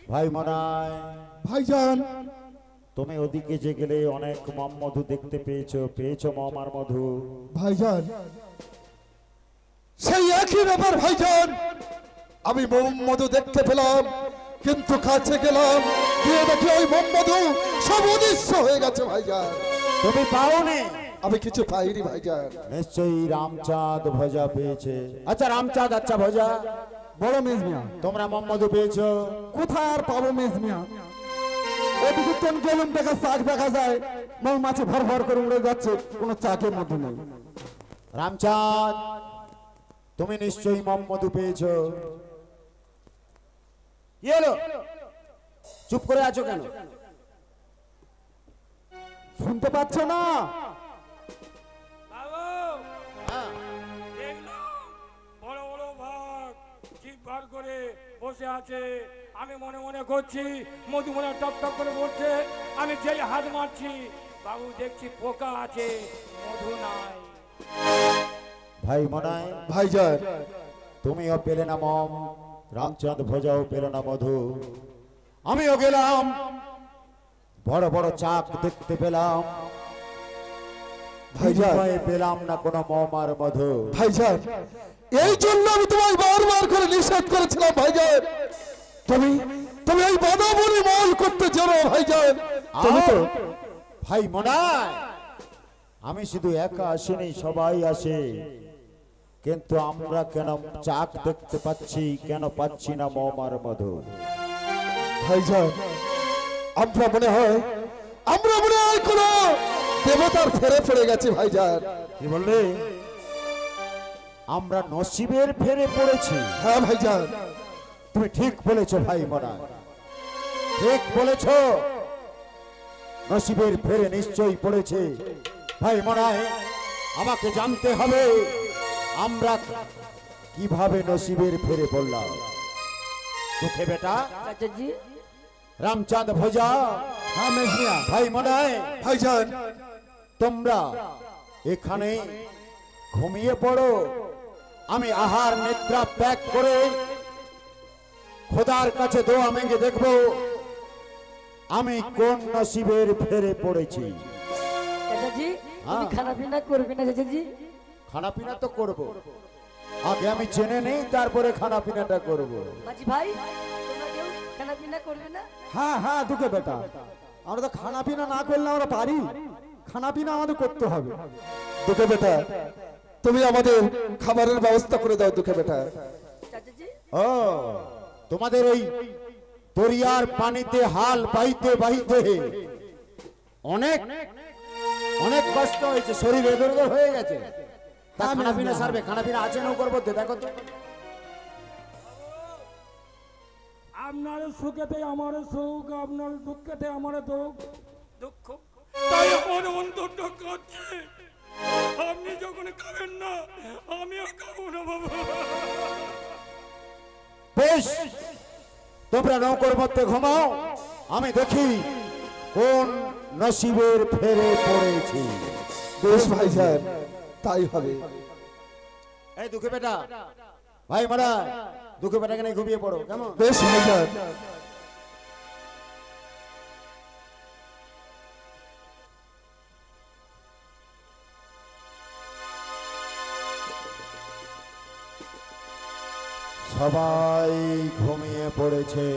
ভাই মনায় ভাইজান তুমি ওদিকে যে গেলে অনেক মম মধু দেখতে পেয়েছো মমার মধু ভাইজান সেই একই ব্যাপার ভাইজান আমি মম মধু দেখতে পেলাম কিন্তু কাছে গেলাম গিয়ে দেখি ওই মম মধু সব অদৃশ্য হয়ে গেছে ভাইজান তুমি পাওনি আমি কিছু পাইনি ভাইজান নিশ্চয়ই রামচাঁদ ভজা পেয়েছে আচ্ছা রামচাঁদ আচ্ছা ভজা বড় মেজ মিয়া তোমরা মম মধু পেয়েছো কোথায় আর পাবো মেজ মিয়া এদিকে কোন গেলুম দেখা শাক দেখা যায় মৌমাছি ভর ভর করে উড়ে যাচ্ছে কোনো চাকের মধ্যে নেই রামচাঁদ তুমি নিশ্চয়ই মম মধু পেয়েছো কি হলো চুপ করে আছো কেন শুনতে পাচ্ছ না বড় বড় ভাগ জিভ বার করে বসে আছে আমি মনে মনে করছি মধু মনে টপ টপ করে পড়ছে আমি যেই হাত মারছি বাবু দেখছি পোকা আছে মধু নাই ভাই মনায় ভাইজান তুমিও পেলে না মম রামচাঁদ ভোজাও পেল না মধু আমিও গেলাম বড় বড় চাক দেখতে পেলাম ভাইজান পেলাম না কোনো মম আর মধু ভাইজান এই জন্য আমি তোমায় বারবার করে নিষেধ করেছিলাম ভাইজান তুমি তুমি এই বাদাবনি মল করতে জানো ভাইজান তুমি তো ভাই মনায় আমি শুধু একা আসিনি সবাই আসে কিন্তু আমরা কেন চাক দেখতে পাচ্ছি কেন পাচ্ছি না মম আর মধু ভাইজান আমরা মনে হয় কোন দেবতার ফেরে পড়ে গেছে ভাইজান কি বললে আমরা নসিবের ফেরে পড়েছি হ্যাঁ ভাইজান তুমি ঠিক বলেছো ভাই মনায় ঠিক বলেছো নসিবের ফেরে নিশ্চয়ই পড়েছে ভাই মনায় আমাকে জানতে হবে আমরা কিভাবে নসিবের ফেরে পড়লাম দুঃখে বেটা চাচাজি রামচাঁদ ভোজা হ্যাঁ মেজ মিয়া ভাই মনায় ভাইজান তোমরা এখানে ঘুমিয়ে পড়ো আমি আহার নিদ্রা ত্যাগ করে খোদার কাছে দোয়া মেঘে দেখবো আমি কোন নসিবের ফেরে পড়েছি চাচাজি হ্যাঁ। তুমি খানা পিনা করবে না চাচাজি খানা পিনা তো করব আগে আমি জেনে নেই তারপরে খানা পিনাটা করব মাঝি ভাই তোমরা কেউ খানা পিনা করবে না হ্যাঁ হ্যাঁ দুঃখে বেটা আমরা তো খানা পিনা না করলে আমরা পারি খানা পিনা আমাদের করতে হবে দুঃখে বেটা তুমি আমাদের খাবারের ব্যবস্থা করে দাও দুঃখে বেটা চাচাজি ও তোমাদের ওই দরিয়ার পানিতে হাল বাইতে বাইতে অনেক অনেক কষ্ট হয়েছে শরীর এদরগর হয়ে গেছে তা খানা পিনা সারবে খানা পিনা আছে নৌকর মধ্যে দেখো তো আপনার সুখেতে আমার সুখ আপনার দুঃখেতে আমার দুঃখ তাই আমার অন্তরটা কাঁদছে আপনি যখন খাবেন না আমিও খাবো না বাবা বেশ তোমরা নৌকর মধ্যে ঘুমাও আমি দেখি কোন নসিবের ফেরে পড়েছি বেশ ভাইজান তাই হবে এই দুঃখে বেটা ভাই মারা দুঃখে বেটা এখানে ঘুমিয়ে পড়ো কেমন বেশ ভাইজান সবাই ঘুমিয়ে পড়েছে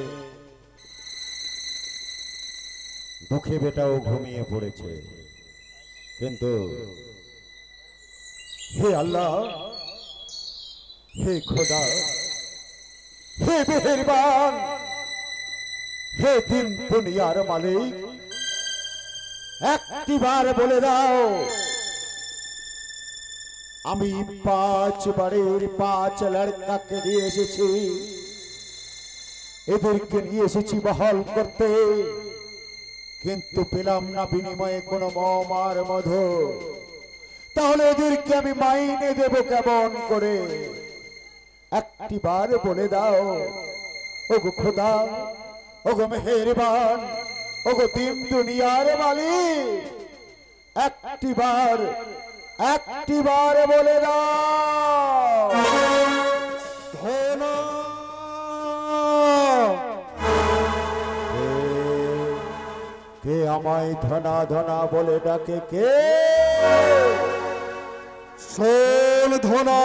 দুঃখে বেটাও ঘুমিয়ে পড়েছে কিন্তু হে আল্লাহ হে খোদা হে মেহেরবান হে দিন দুনিয়ার মালিক একটিবার বলে দাও আমি 5 বারের 5 লড়কাকে নিয়ে এসেছি এদেরকে নিয়ে এসেছি বহাল করতে কিন্তু পেলাম না বিনিময়ে কোনো মম আর মধু তাহলে এদেরকে আমি মাইনে দেব কেমন করে একটিবার বলে দাও ওগো খোদা ওগো মেহেরবান ওগো দিন দুনিয়ার মালিক একটিবার বলে দাও ধন কে আমায় ধনা ধনা বলে ডাকে কে? শোন ধনা,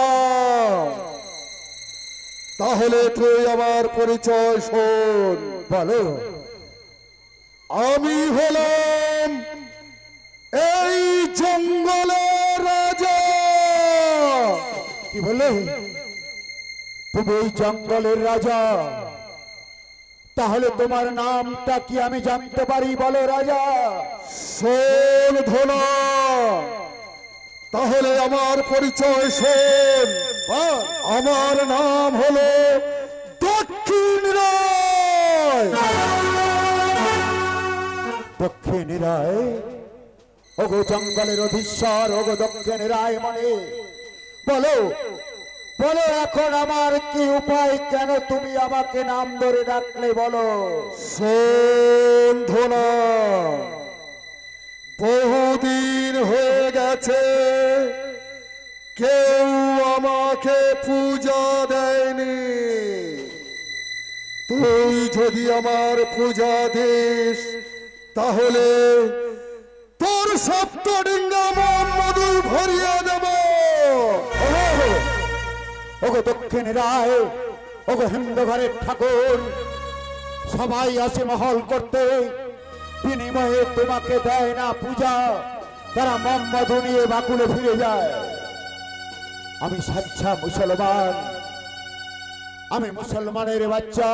তাহলে তুই আমার পরিচয় শোন। বলো। আমি হলাম এই জঙ্গলের রাজা। কি বলে? তুমি এই জঙ্গলের রাজা? তাহলে তোমার নামটা কি আমি জানতে পারি? বলো রাজা। শোন ধনা, তাহলে আমার পরিচয় শোন। আমার নাম হলো দক্ষিণ রায়। দক্ষিণ রায়? ওগো জঙ্গলের অধীশ্বর, ওগো দক্ষিণ রায় মানে বলো, বলো এখন আমার কি উপায়? কেন তুমি আমাকে নাম ধরে ডাকলে? বলো। শোন ধনা, বহুদিন হয়ে গেছে কেউ আমাকে পূজা দেয়নি। তুই যদি আমার পূজা দিস তাহলে তোর সপ্তডিঙ্গা মধু ভরিয়ে দেব। ওগো দক্ষিণ রায়, ওগো হিন্দু ঘরের ঠাকুর, সবাই আসে মহল করতে, বিনিময়ে তোমাকে দেয় না পূজা, তারা মোহাম্মদ নিয়ে বাকুলে ফিরে যায়। আমি সাচ্চা মুসলমান, আমি মুসলমানের বাচ্চা,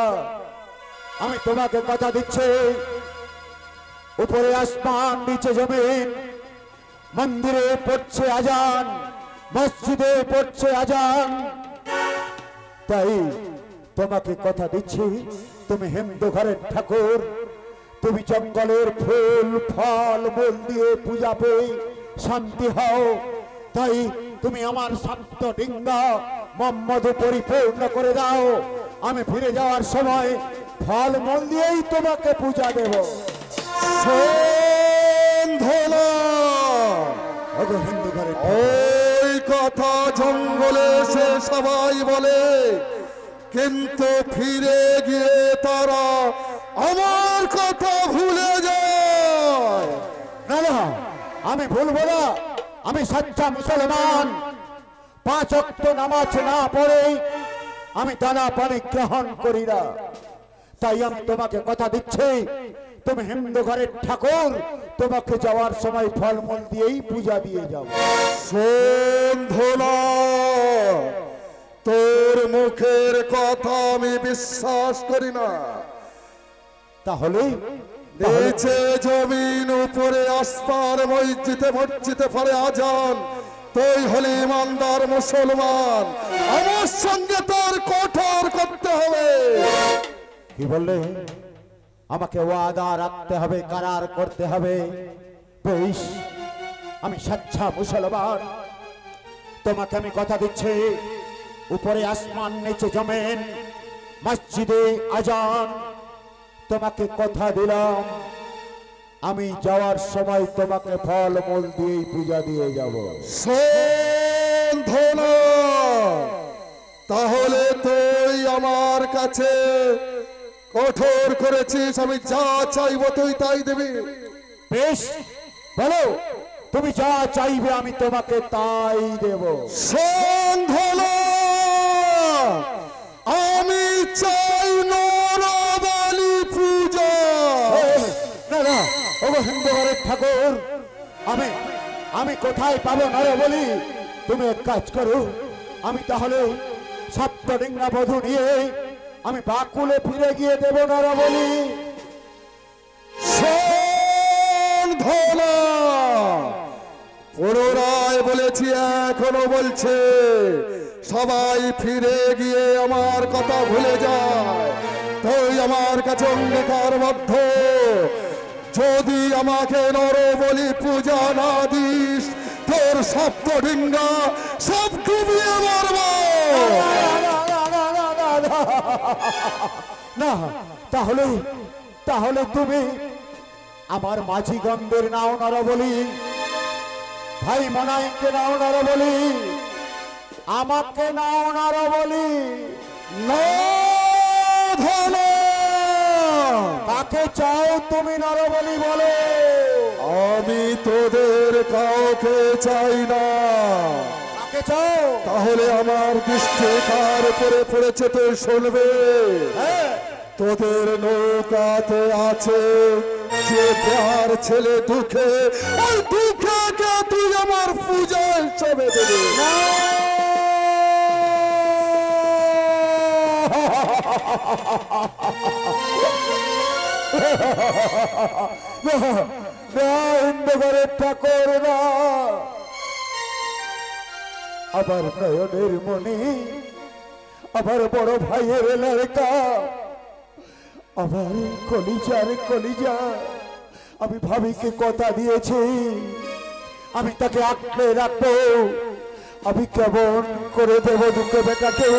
আমি তোমাকে কথা দিচ্ছি, উপরে আসমান নিচে জমিন, মন্দিরে পড়ছে আজান, মসজিদে পড়ছে আজান, তাই তোমাকে কথা দিচ্ছি, তুমি হিন্দু ঘরের ঠাকুর, তুমি জঙ্গলের ফুল ফল মূল দিয়ে পূজা পেয়ে শান্তি হও, তাই তুমি আমার শান্ত ডিঙ্গা মোহাম্মদ পরিপূর্ণ করে দাও। আমি ফিরে যাওয়ার সময় ফল মূল দিয়েই তোমাকে পূজা দেব। হিন্দু ঘরের ওই কথা জঙ্গলে সে সবাই বলে, কিন্তু ফিরে গিয়ে তারা আমার কথা ভুলে যায়। না না, আমি ভুলবো না, আমি সচ্চা মুসলমান, 5 ওয়াক্ত নামাজ না পড়ে আমি দানা পানি গ্রহণ করি না, তাই আমি তোমাকে কথা দিচ্ছি, তুমি হিন্দু ঘরের ঠাকুর, তোমাকে যাওয়ার সময় ফলমূল দিয়েই পূজা দিয়ে যাও। শোন ধনা, তোর মুখের কথা আমি বিশ্বাস করি না। তাহলে নিচে জমিন উপরে আসমান মসজিদে মসজিদে পড়ে আজান, তুই হলি ইমানদার মুসলমান, আমার সঙ্গে তোর কঠোর করতে হবে। কি বললে? আমাকে ওয়াদা রাখতে হবে, কারার করতে হবে। বেশ, আমি সচ্চা মুসলমান, তোমাকে আমি কথা দিচ্ছি, উপরে আসমান নিচে জমিন মসজিদে আজান, তোমাকে কথা দিলাম, আমি যাওয়ার সময় তোমাকে ফল মূল দিয়ে পূজা দিয়ে যাব। শোন ধনা, তাহলে তুই আমার কাছে কঠোর করেছিস, আমি যা চাইবো তুই তাই দেবি। বেশ, বলো তুমি যা চাইবে আমি তোমাকে তাই দেব। শোন ধনা, আমি চাই নরবলি পূজা। না না, ওগো হিন্দু ঘরের ঠাকুর, আমি কোথায় পাবো নরবলি? তুমি এক কাজ করো, আমি তাহলে সপ্তডিঙ্গা বধূ নিয়ে আমি বাকুলে ফিরে গিয়ে দেব নরবলি। শোন ধনা, পুনরায় বলেছি, এখনো বলছে, সবাই ফিরে গিয়ে আমার কথা ভুলে যায়। তুই আমার কাছে অঙ্গীকারবদ্ধ, যদি আমাকে নরবলি পূজা না দিস, তোর সপ্তডিঙ্গা সব ডুবিয়ে মারব। না, তাহলে তুমি আমার মাঝি গন্ধের নাও নরবলি, ভাই মনাইকে নাও নরবলি, আমাকে নাও নরবলি। না ধনা, কাকে চাও তুমি নরবলি বলো। আমি তোদের কাউকে চাই না। কাকে চাও? তাহলে আমার দৃষ্টি কার উপরে পড়েছে তুই শুনবে। হ্যাঁ, তোদের নৌকাতে আছে যে প্যার ছেলে দুঃখে, ওই দুঃখকে তুই আমার পূজা হিসেবে দেবে। ঘরের ঠাকুর না, আবার নয়নের মনি, আবার বড় ভাইয়ের লড়কা, আবার কলিজার কলিজা। আমি ভাবিকে কথা দিয়েছি আমি তাকে আঁকড়ে রাখবো। আমি কেমন করে দেব দুঃখে বেটাকে?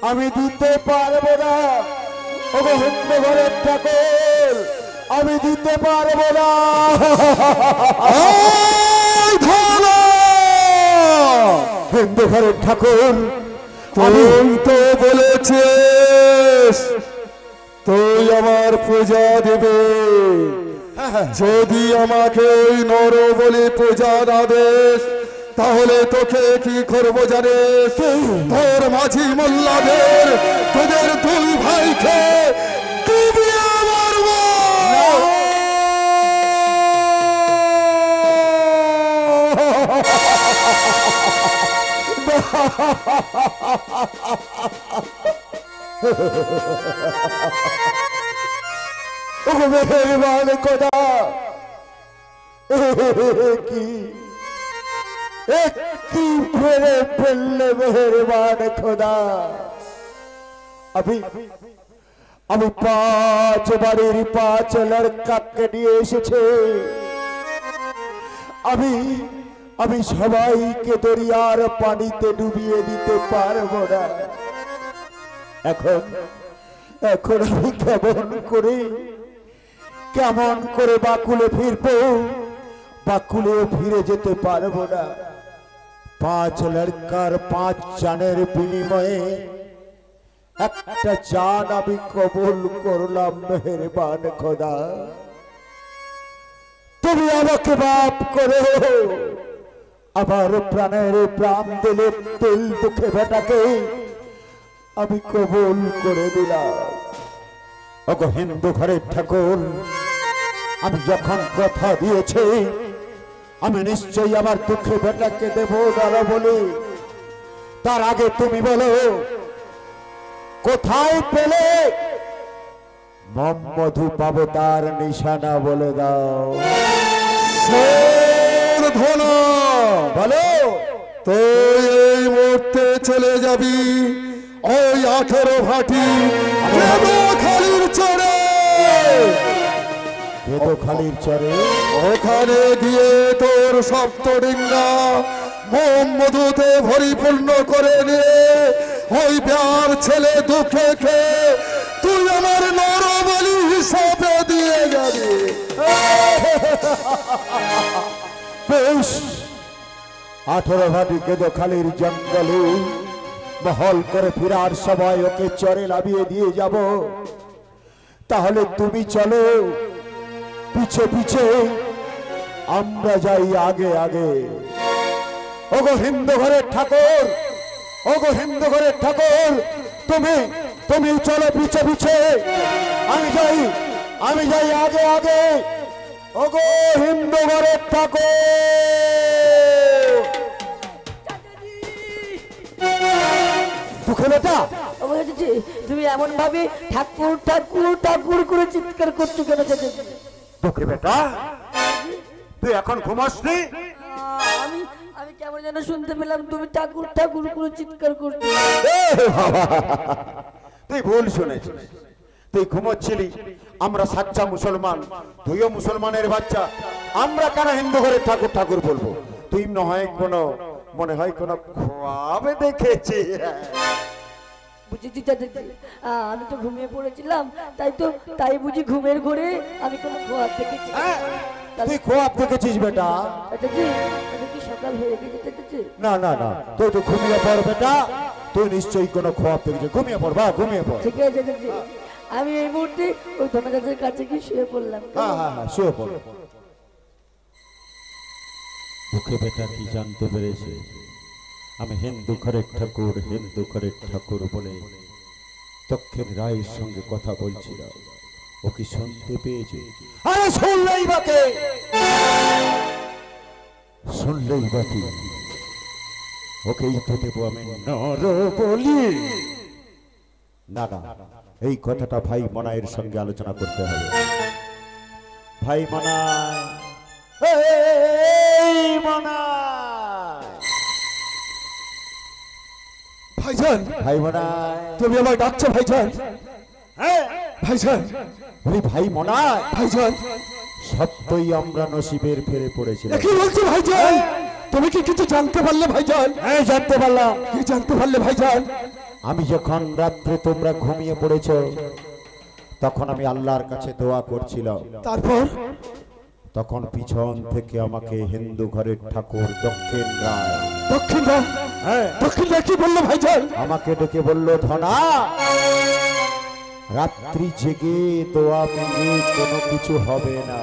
আমি দিতে পারবো না। ওগো হিন্দু ঘরের ঠাকুর, আমি দিতে পারবো না। হিন্দু ঘরের ঠাকুর, তুই তো বলেছিস তুই আমার পূজা দেবে। যদি আমাকে ওই নর বলে পূজা না দেস, তাহলে তোকে কি করবো জানিস? তোর মাঝি মোল্লাদের, তোদের দুই ভাইকে ডুবিয়ে মারবো। মেহেরবান খোদা, কি ফেরে ফেললে মেহেরবান খোদা। আমি 5 বাড়ির 5 লড়কাকে নিয়ে এসেছে। আমি সবাইকে দরিয়ার পানিতে ডুবিয়ে দিতে পারবো না। এখন আমি কেমন করে বাকুলে ফিরবো? বাকুলে ফিরে যেতে পারবো না। 5 লড়কার 5 জানের বিনিময়ে একটা জান আমি কবুল করলাম। মেহেরবান খোদা, তুমি আমাকে মাফ করো। আবার প্রাণের প্রাণ দিলে তেল দুঃখে বেটাকে আমি কবুল করে দিলাম। ওগো হিন্দু ঘরের ঠাকুর, আমি যখন কথা দিয়েছি আমি নিশ্চয়ই আমার দুঃখে বেটাকে দেব না বলি। তার আগে তুমি বলো কোথায় পেলে মোহাম্মদু পাবো, তার নিশানা বলে দাও। ধনা বলো। তুই এই মুহূর্তে চলে যাবি ওই 18 ভাটি খালির চরে। খালির চরে ওখানে গিয়ে তোর সপ্তডিঙ্গা মোহাম্মদুতে পরিপূর্ণ করে নিয়ে ওই প্যার ছেলে দুঃখে খেয়ে তুই আমার নরবলি হিসাবে দিয়ে যাবি। বেশ, 18 ভাটি খালির জঙ্গলে মহল করে ফিরার সময় ওকে চরে লাভিয়ে দিয়ে যাব। তাহলে তুমি চলো পিছে পিছে, আমরা যাই আগে আগে। ওগো হিন্দু ঘরের ঠাকুর, ওগো হিন্দু ঘরের ঠাকুর, তুমি চলো পিছে পিছে, আমি যাই আগে আগে। ওগো হিন্দু ঘরের ঠাকুর। দুঃখে বেটা, তুমি এমন ভাবে ঠাকুর ঠাকুর ঠাকুর করে চিৎকার করছো কেন? দুঃখে বেটা, তুই এখন ঘুমাসনি? আমি কেমন যেন শুনতে পেলাম তুমি ঠাকুর ঠাকুর করে চিৎকার করছো। তুই ভুল শুনেছিস, তুই ঘুমোচ্ছিলি। আমরা সাচ্চা মুসলমান, তুইও মুসলমানের বাচ্চা। আমরা কেন হিন্দু ঘরের ঠাকুর ঠাকুর বলবো? তুই মনে হয় কোনো খোয়াবে দেখেছি। বুঝেছি চাচাজি, আমি তো ঘুমিয়ে পড়েছিলাম, তাই বুঝি ঘুমের ঘরে আমি কোনো খোয়াব দেখেছি। তুই খোয়াব দেখেছিস বেটা? চাচাজি, আমি কি সকাল হয়ে গেছে চাচাজি? না না না, তুই তো ঘুমিয়ে পড় বেটা। তুই নিশ্চয়ই কোনো খোয়াব দেখেছিস। ঘুমিয়ে পড়, বা ঘুমিয়ে পড়। ঠিক আছে চাচাজি, আমি এই মুহূর্তে ওই ধনরাজের কাছে গিয়ে শুয়ে পড়লাম। হ্যাঁ হ্যাঁ হ্যাঁ, শুয়ে পড়ো। মুখে বেটা কি জানতে পেরেছে আমি হিন্দু ঘরের ঠাকুর, হিন্দু ঘরের ঠাকুর বলে দক্ষিণ রায়ের সঙ্গে কথা বলছিলাম। ও কি শুনতে পেয়েছে? আরে শুনলেই বাকে, শুনলেই বাকি ওকেই তো দেবো আমি নর বলি। না না, এই কথাটা ভাই মনায়ের সঙ্গে আলোচনা করতে হবে। ভাই মনায়, এই মনায়, ভাইজান, ভাই মনায়, তুমি আমায় ডাকছো ভাইজান? হ্যাঁ ভাইজান, বলি ভাই মনায়, ভাইজান, সত্যই আমরা নসিবের ফেরে পড়েছিলাম। কি বলছো ভাইজান? তুমি কি কিছু জানতে পারলে ভাইজান? হ্যাঁ জানতে পারলাম। কি জানতে পারলে ভাইজান? আমি যখন রাত্রে তোমরা ঘুমিয়ে পড়েছ তখন আমি আল্লাহর কাছে দোয়া করছিলাম। তারপর? তখন পিছন থেকে আমাকে হিন্দু ঘরের ঠাকুর দক্ষিণ রায়, দক্ষিণ রায়, হ্যাঁ দক্ষিণ রায় কি বললো ভাইজান? আমাকে ডেকে বলল, ধনা রাত্রি জেগে দোয়া ভেঙে কোনো কিছু হবে না,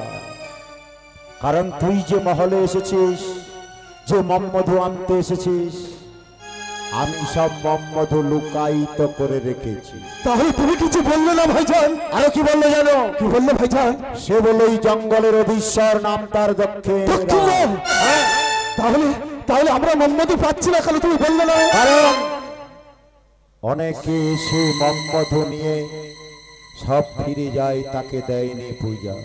কারণ তুই যে মহলে এসেছিস, যে মম্মধু আনতে এসেছিস, আমি সব মম্মধু লুকায়িত করে রেখেছি। তাহলে তুমি কিছু বললে না ভাইজান? আরো কি বললো জানো? কি বললে ভাইজান? সে বলল এই জঙ্গলের অধীশ্বর নাম তার দক্ষিণ দক্ষিণ রায়। রায়। তাহলে তাহলে আমরা মোহাম্মদী পাচ্ছি না, কেন তুমি বললে না? কারণ অনেকে সে মম্মধু নিয়ে সব ফিরে যায়, তাকে দেয়নি পূজা।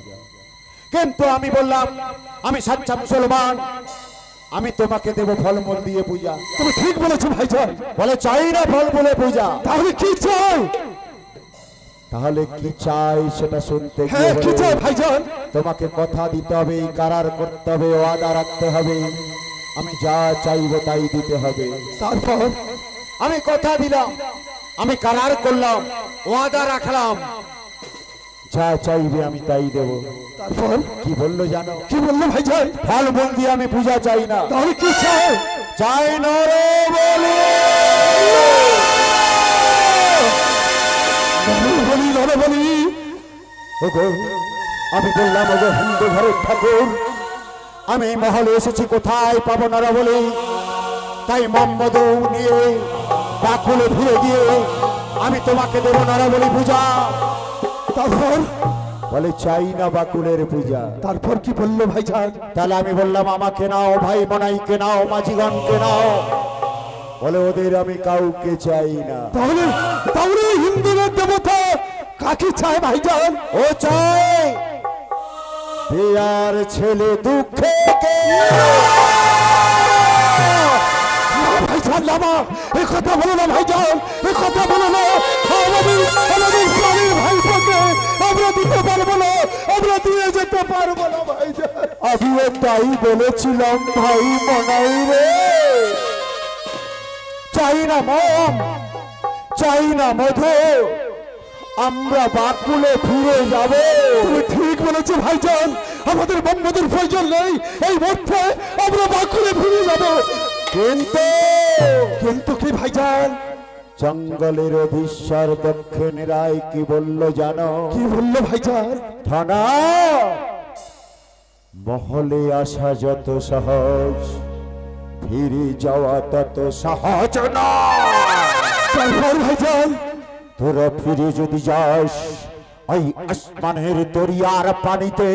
কিন্তু আমি বললাম আমি সাচ্চা মুসলমান, আমি তোমাকে দেব ফলমূল দিয়ে পূজা। তুমি ঠিক বলেছো ভাইজান। বলে চাই না ফল বলে পূজা। তাহলে কি চাই? তাহলে কি চাই সেটা শুনতে হ্যাঁ, কি চাই গিয়ে ভাইজান? তোমাকে কথা দিতে হবে, কারার করতে হবে, ওয়াদা রাখতে হবে, আমি যা চাইবো তাই দিতে হবে। তারপর? আমি কথা দিলাম, আমি কারার করলাম, ওয়াদা রাখলাম, যা চাইবে আমি তাই দেব। তারপর কি বললো জানো? কি বললো ভাইজান? ফল বল দিয়ে আমি পূজা চাই না, তাহলে কি চাই? চাই নরে বলি। বলি ধরে বলি। ওগো, আমি বললাম ওগো হিন্দু ঘরের ঠাকুর, আমি এই মহলে এসেছি কোথায় পাবো নরা বলি, তাই মম্মধু নিয়ে বাকুলে ফিরে গিয়ে আমি তোমাকে দেবো নরা বলি পূজা। তারপর? বলে চাই না বাকুলের পূজা। তারপর কি বললো ভাইজান? তাহলে আমি বললাম আমাকে নাও, ভাই মনাইকে নাও, মাঝিগণকে নাও। বলে ওদের আমি কাউকে চাই না। তাহলে তাহলে হিন্দুদের দেবতা কাকে চায় ভাইজান? ও চাই বিয়ার ছেলে দুঃখে ভাইজান নামা, এ কথা বলো না ভাইজান, এ কথা বলো না। আমাদের প্রাণীর ভাইপোকে আমরা দিতে পারবো না, আমরা দিয়ে যেতে পারবো না ভাইজান। আমিও তাই বলেছিলাম ভাই মনাই রে। চাই না মম, চাই না মধু, আমরা বাকুলে ফিরে যাবে। তুমি ঠিক বলেছো ভাইজান, আমাদের মোহাম্মদের প্রয়োজন নেই, এই মুহূর্তে আমরা বাকুলে ফিরে যাবো। কিন্তু কিন্তু কি ভাইজান? জঙ্গলের অধীশ্বর দক্ষিণ রায় কি বলল জানো? কি বললো ভাইজান? ধনা মহলে আসা যত সহজ, ফিরে যাওয়া তত সহজ না। তারপর ভাইজান? তোরা ফিরে যদি যাস ওই আসমানের দরিয়ার পানিতে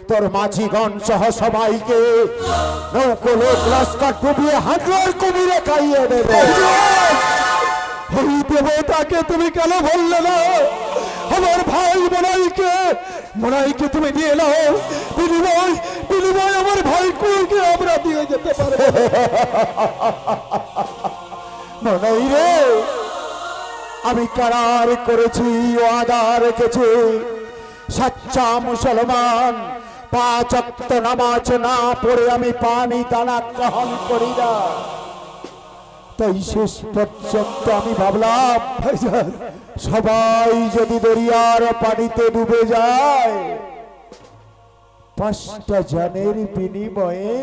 তোর মাঝিগণ সহ সবাইকে নৌকোলে লস্কর ডুবিয়ে হাজার কুমিরে খাইয়ে দেবে। এই দেবতাকে তুমি কেন বললে না? আমার ভাই মনাইকে তুমি দিয়ে নাও, বিনিময় বিনিময় আমার ভাই কুলকে আমরা দিয়ে যেতে পারবো। মনাই রে, আমি কারার করেছি, ওয়াদা রেখেছি, সাচ্চা মুসলমান, 5 ওয়াক্ত নামাজ না পড়ে আমি পানি দানা গ্রহণ করি না। তাই শেষ পর্যন্ত আমি ভাবলাম ভাইজান, সবাই যদি দরিয়ার পানিতে ডুবে যায়, 5টা জানের বিনিময়ে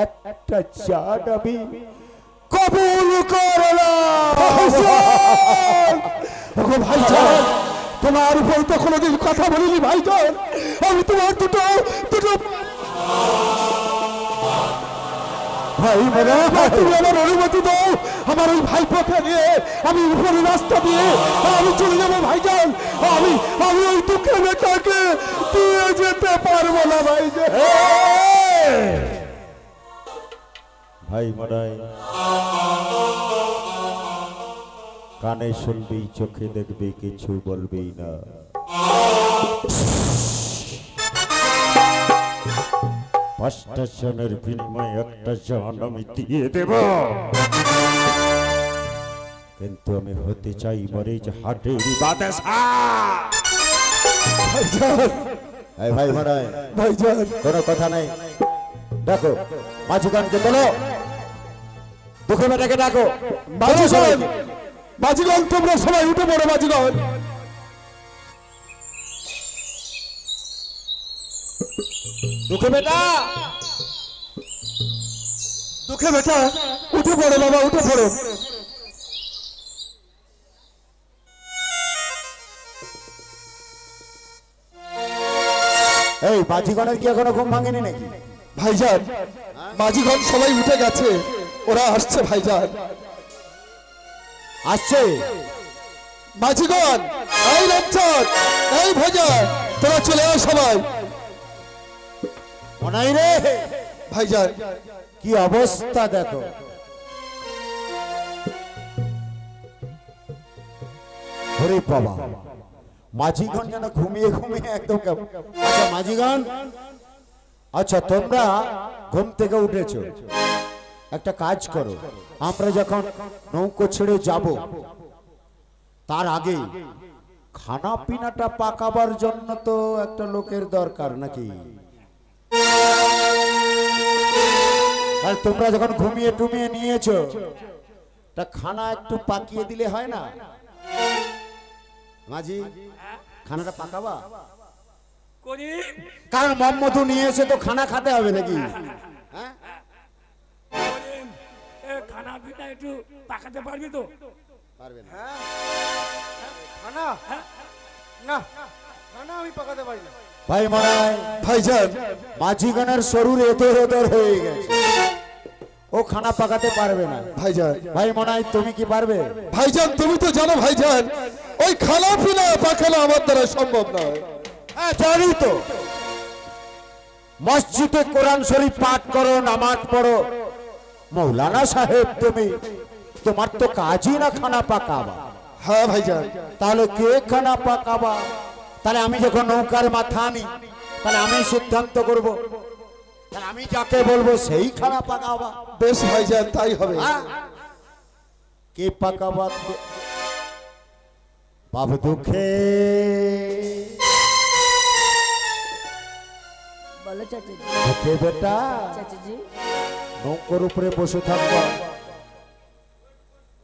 একটা জান আমি কবুল করলাম। ভাইজান তোমার উপর তো কোনোদিন কথা বলিনি ভাইজান। আমি তোমার দুটো দুটো ভাই মানে তুমি আমার অনুমতি দাও, আমার ওই ভাইপোকে নিয়ে আমি উপরে রাস্তা দিয়ে আমি চলে যাবো ভাইজান। আমি আমি ওই দুঃখের বেটাকে দিয়ে যেতে পারবো না ভাইজান। ভাই মরাই, কানে শুনবি, চোখে দেখবি, কিছু বলবি না। পাঁচটা জনের বিনিময়ে একটা জন আমি দিয়ে দেব, কিন্তু আমি হতে চাই মরিচ হাটের বাদশা। এই ভাই মরাই, ভাইজান কোনো কথা নেই, ডাকো মাঝিগণকে তোলো, দুঃখে বেটাকে ডাকো। বাজিগণ, বাজিগণ তোমরা সবাই উঠে পড়ো বাজিগণ। দুঃখে বেটা, দুঃখে বেটা উঠে পড়ো বাবা, উঠে পড়ো। এই মাঝিগণের কি এখনো ঘুম ভাঙেনি নাকি? ভাইজান বাজিগণ সবাই উঠে গেছে, ওরা আসছে ভাইজান। আসছে বাজিগণ, এই রামচাঁদ, এই ভাইজান, তোরা চলে আয় সবাই। মনাই রে, ভাইজান কি অবস্থা দেখো। হরে বাবা, মাঝিগণ যেন ঘুমিয়ে ঘুমিয়ে একদম আচ্ছা মাঝিগণ, আচ্ছা তোমরা ঘুম থেকে উঠেছো, একটা কাজ করো, আমরা যখন নৌকো ছেড়ে যাব তার আগে খানা পিনাটা পাকাবার জন্য তো একটা লোকের দরকার নাকি? আর তোমরা যখন ঘুমিয়ে টুমিয়ে নিয়েছো, তা খানা একটু পাকিয়ে দিলে হয় না? মাঝি, খানাটা পাকাবা? করি কারণ মোহাম্মদু নিয়ে এসে তো খানা খেতে হবে নাকি? হ্যাঁ, করিম, এ খানা পিনা একটু পাকাতে পারবি তো? পারবে না। খানা না, খানা আমি পাকাতে পারি না ভাই মনাই, ভাইজান। মাঝিগণের শরীর এতর ওতর হয়ে গেছে, ও খানা পাকাতে পারবে না। ভাইজান, ভাই মনাই, তুমি কি পারবে? ভাইজান তুমি তো জানো ভাইজান, ওই খানা পিনা পাখানা আমার দ্বারা সম্ভব নয়। হ্যাঁ জানি তো, মসজিদে কোরআন শরীফ পাঠ করো, নামাজ পড়ো, মৌলানা সাহেব তুমি, তোমার তো কাজই না খানা পাকাবা। হ্যাঁ ভাইজান, তাহলে কে খানা পাকাবা? তাহলে আমি যখন নৌকার মাথা আনি, তাহলে আমি সিদ্ধান্ত করব, তাহলে আমি যাকে বলবো সেই খানা পাকাবা। বেশ ভাইজান, তাই হবে। হ্যাঁ? কে পাকাবা? বাবু দুঃখে বলো চাচাজি। দুঃখে বেটা, চাচাজি, নৌকোর উপরে বসে থাকবা,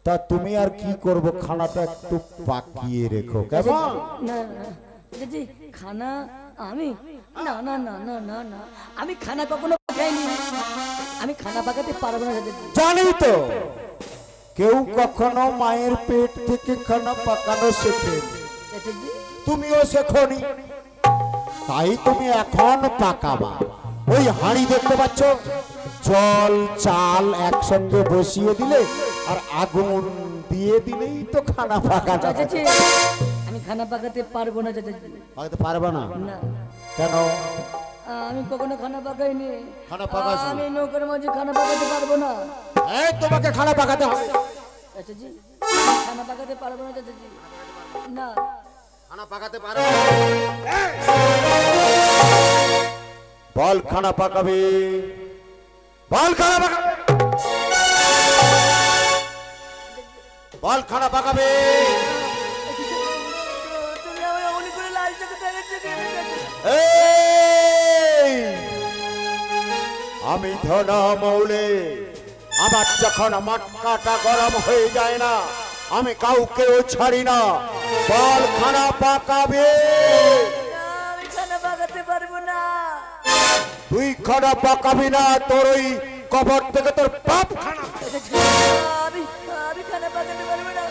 তা তুমি আর কি করবো, খানাটা একটু পাকিয়ে রেখো কেমন? না না চাচাজি, খানা আমি না না না না না না, আমি খানা কখনো পাকাইনি, আমি খানা পাকাতে পারবো না চাচাজি। জানি তো, কেউ কখনো মায়ের পেট থেকে খানা পাকানো শেখে, চাচাজি, তুমিও শেখনি, তাই তুমি এখন পাকাবা। ওই হাঁড়ি দেখতে পাচ্ছ, জল চাল একসঙ্গে বসিয়ে দিলে আর আগুন দিয়ে দিলেই তো খানা পাকা যাবে। চাচাজি, আমি খানা পাকাতে পারবো না চাচাজি। পাকাতে পারবে না না, কেন? আমি কখনো খানা পাকাইনি, খানা পাকাসনি? আমি নৌকার মাঝে খানা পাকাতে পারবো না এই তোমাকে খানা পাকাতে হবে। চাচাজি, আমি খানা পাকাতে পারবো না চাচাজি। না, খানা পাকাতে পারবে? বল খানা পাকাবে, বল খানা পাকাবে, বল খানা পাকাবে। তুমি আমার অমনি করে লাল চোখে দেখাচ্ছ কেন চাচাজি? এই, আমি ধনা মৌলে, আমার যখন মটকাটা গরম হয়ে যায় না, আমি কাউকেও ছাড়ি না। বল খানা পাকাবে? না, আমি খানা পাকাতে পারবো না। তুই খানা পাকাবি না, তোর ওই কবর থেকে তোর বাপ খানা। আমি আমি খানা পাকাতে পারবো না,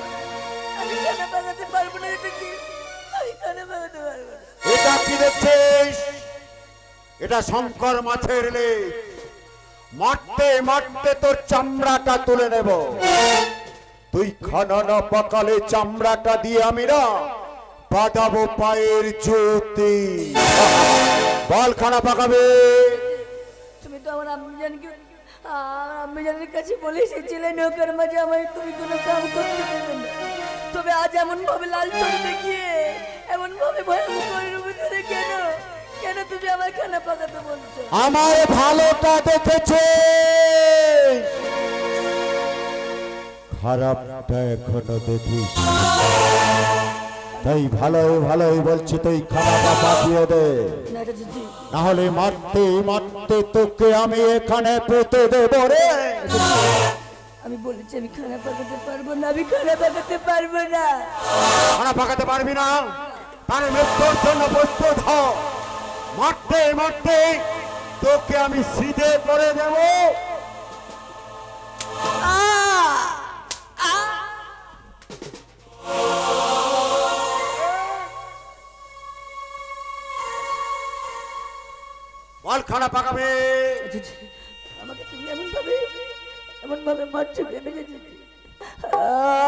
আমি খানা পাকাতে পারবো না চাচাজি, আমি খানা পাকাতে পারবো না। এটা কি দেখছিস? এটা শঙ্কর মাছের লেজ। মারতে মারতে তোর চামড়াটা তুলে নেব। তুই খানা না পাকালে চামড়াটা দিয়ে আমি না বাঁধাবো পায়ের জ্যোতি। বল খানা পাকাবে? তুমি তো আমার আম্মিজানের কাছে বলে এসেছিলে নৌকার মাঝে আমায় তুমি কোনো কাম করতে দেবে না। তবে আজ এমন ভাবে লালচন দেখিয়ে এমন ভাবে ভয়ঙ্কর রূপে ধরে কেন কেন তুমি আমার খানা পাকাতে বলছো? আমার ভালোটা দেখেছে, খারাপটা এখনো দেখিস, তাই ভালোই ভালোই বলছি তুই খানাটা পাঠিয়ে দে, না চাচি, না হলে মারতে মারতে তোকে আমি এখানে পুঁতে দেব রে। আমি বলেছি আমি খানা পাকাতে পারবো না, আমি খানা পাকাতে পারবো না। খানা পাকাতে পারবি না? তাহলে মৃত্যুর জন্য প্রস্তুত হ। মারতে মারতে তোকে আমি সিধে করে দেব। বল খানা পাকাবে? চাচি, আমাকে তুমি এমন ভাবে মারছো কেন চাচি?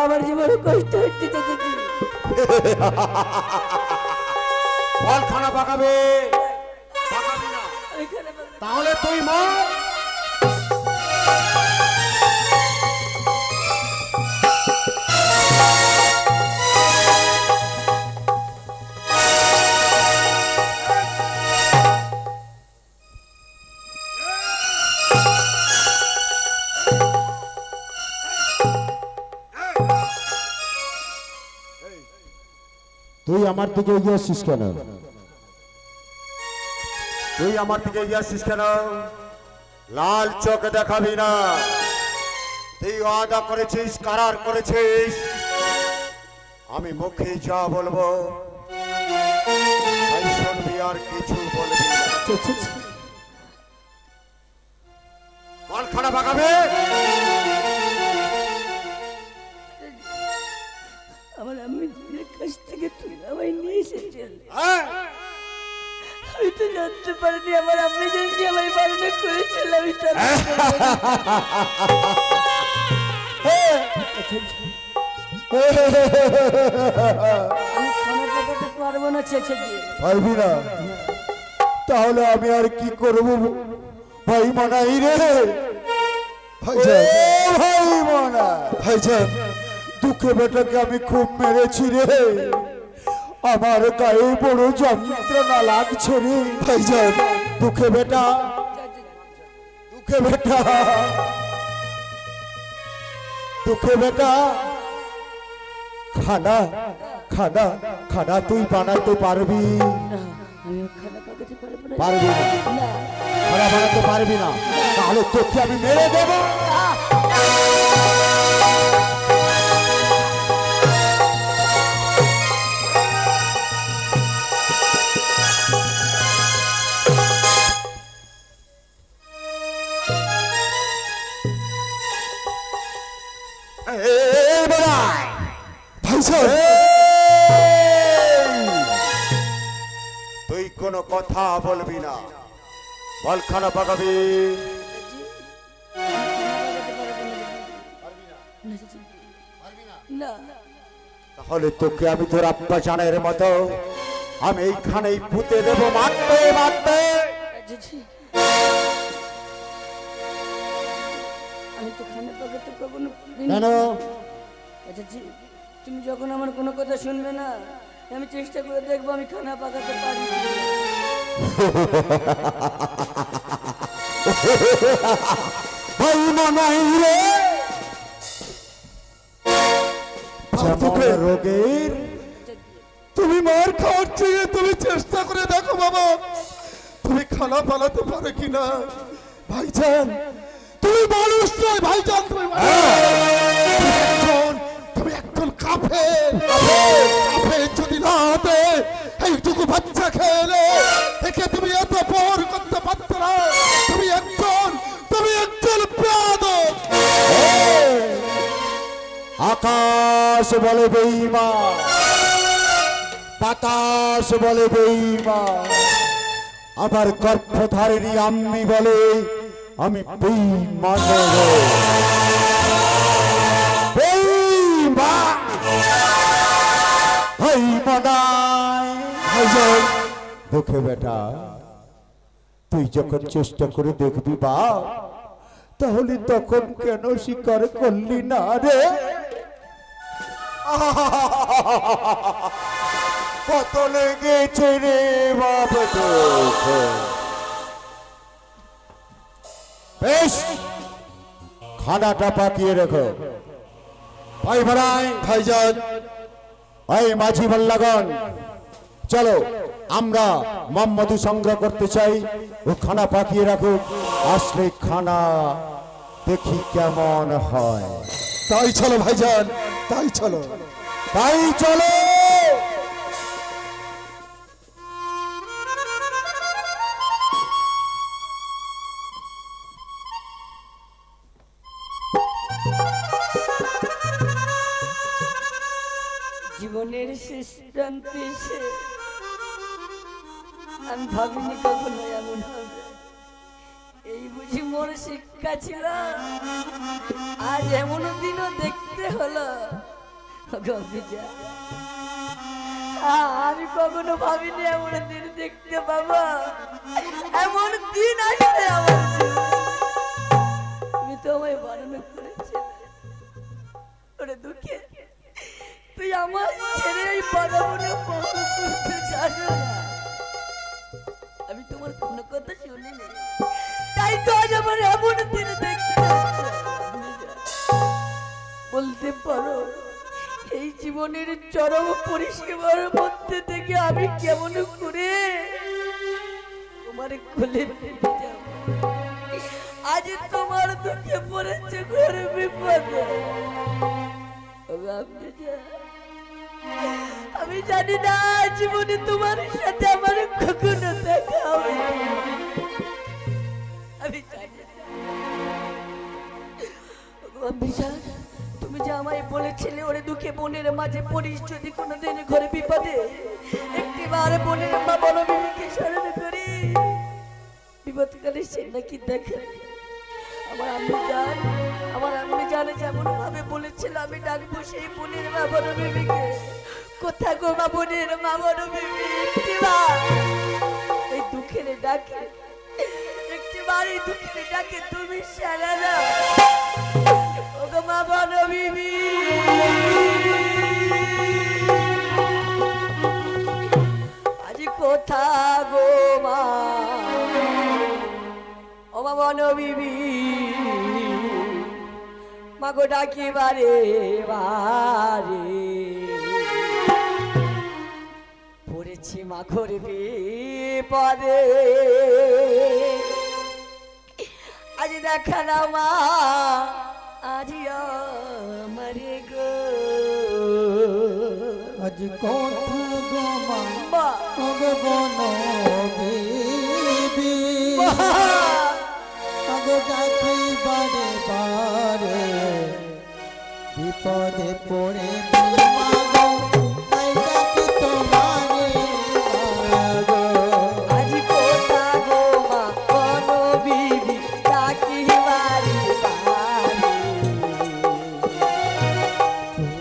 আমার জীবনে কষ্ট হচ্ছে চাচি। বল খানা পাকাবে? পাকাবি না? আমি খানা পাকাতে তাহলে তুই মার। তুই আমার দিকে এগিয়ে আসছিস কেন? তুই আমার দিকে এগিয়ে আসছিস কেন? লাল চোখে দেখাবি না। তুই ওয়াদা করেছিস, কারার করেছিস, আমি মুখে যা বলবো তাই শুনবি, আর কিছু বলবি না। চাচি, বল খানা পাকাবে? আমার আম্মির কাছ থেকে তুমি আমায় নিয়ে এসেছেন। হ্যাঁ? আমি তো জানতে পারিনি আমার আম্মি যে আমায় বারণ করেছিল। আমি তার আমি খানা পাকাতে পারবো না চেঁচে দিয়ে। পারবি না? তাহলে আমি আর কি করব? ভাই মানাই রে, ভাইজান, ভাই মানা, ভাইজান, দুঃখে বেটাকে আমি খুব মেরেছি রে। আমার গায়ে বড় যন্ত্রণা লাগছে রে ভাইজান, দুঃখে বেটা, দুঃখে বেটা, দুঃখে বেটা। খানা খানা খানা তুই বানাতে পারবি? না, আমি খানা পাকাতে পারবো না। পারবি না? না, খানা বানাতে পারবি না? তাহলে তোকে আমি মেরে দেবো। ভাইজান, তুই কোনো কথা বলবি না। বল খানা পাকাবি? না, তাহলে তোকে আমি তোর আব্বা জানের মতো আমি এইখানেই পুঁতে দেব, মারতে মারতে। চাচি, আমি তো খানা পাকাতে কখনো কেন? চাচি, তুমি যখন আমার কোনো কথা শুনবে না, আমি চেষ্টা করে দেখবো আমি খানা পাকাতে পারি। ভাই মানাই রে, যেমন রোগের তুমি মার খাওয়ার চেয়ে তুমি চেষ্টা করে দেখো বাবা, তুমি খানা পালাতে পারো কিনা। ভাইজান, তুমি মানুষ নয় ভাইজান, তুমি তুমি একজন কাফের। কাফের যদি না হতে এইটুকু বাচ্চা খেলে একে তুমি এত পর করতে পারত না। তুমি একজন বেয়াদব। আকাশ বলে বেঈমান, বাতাস বলে বেঈমান, আমার গর্ভধারিণী আম্মি বলে আমি বেঈমান। বেঈমান হই মনাই দেখে বেটা, তুই যখন চেষ্টা করে দেখবি বা, তাহলে তখন কেন স্বীকার করলি না রে? কত লেগেছে রে বাবা তোকে। বেশ, খানাটা পাকিয়ে রেখো। ভাই ভাই ভাইজান, ভাই মাঝি বল্লাগণ, চলো আমরা মোহাম্মদী সংগ্রহ করতে চাই। ও খানা পাকিয়ে রাখুক, আসলে খানা দেখি কেমন হয়। তাই চলো ভাইজান, তাই চলো। তাই চলো। জীবনের শেষ প্রান্তে এসে আমি ভাবিনি কখনো এমন হবে। এই বুঝি মোর শিক্ষা ছিল, আজ এমন দিনও দেখতে হলো। আমি কখনো ভাবিনি এমন দিন দেখতে পাবো, এমন দিন আসবে আমার জীবনে। তুমি তো আমায় বারণ করেছিলে ওরে দুঃখে, তুই আমার ছেড়ে এই বাগাবনে পাগল করতে জানো না। আমি তোমার কোনো কথা শুনিনি, তাই তো আজ আমার এমন দিন দেখতে বলতে পারো। এই জীবনের চরম পরিষেবার মধ্যে থেকে আমি কেমন করে তোমার কোলে ফেলে যাব? আজ তোমার দুঃখে পড়েছে ঘরে বিপদে। আমি জানি না জীবনে তোমার সাথে আমার কখনো দেখা হবে, আমি জানি না। বিশাল, তুমি যে আমায় বলেছিলে ওরে দুঃখে বোনের মাঝে পড়িস, যদি কোনোদিন ঘরে বিপদে একটিবার বোনের মা বলো বিবিকে স্মরণ করি, বিপদকালে সে নাকি দেখে। আমার আম্মি জানে যেমন ভাবে বলেছিল আমি ডাকবো সেই বোনের মা বড় বিবিকে। কোথা গো মা বোনের মা বড় বিবি, একটিবার এই দুঃখের ডাকে, একটিবার এই দুঃখের ডাকে তুমি সারা না। ও গো মা বড় বিবি, আজ কোথা গো মা, ও মা বড় বিবি, মাগো ডাকি বারে বারে, পড়েছি মাঘর বিপদে। আজ দেখা না মা, আজ আমারে গো, আজ কথা গো মা বন বিবি, আগো ডাকি বারে বারে, বিপদে পড়ে মাগো, তাই ডাকি তোমারে মাগো। আজ কোথা গো মা বন বিবি, ডাকি বারে বারে,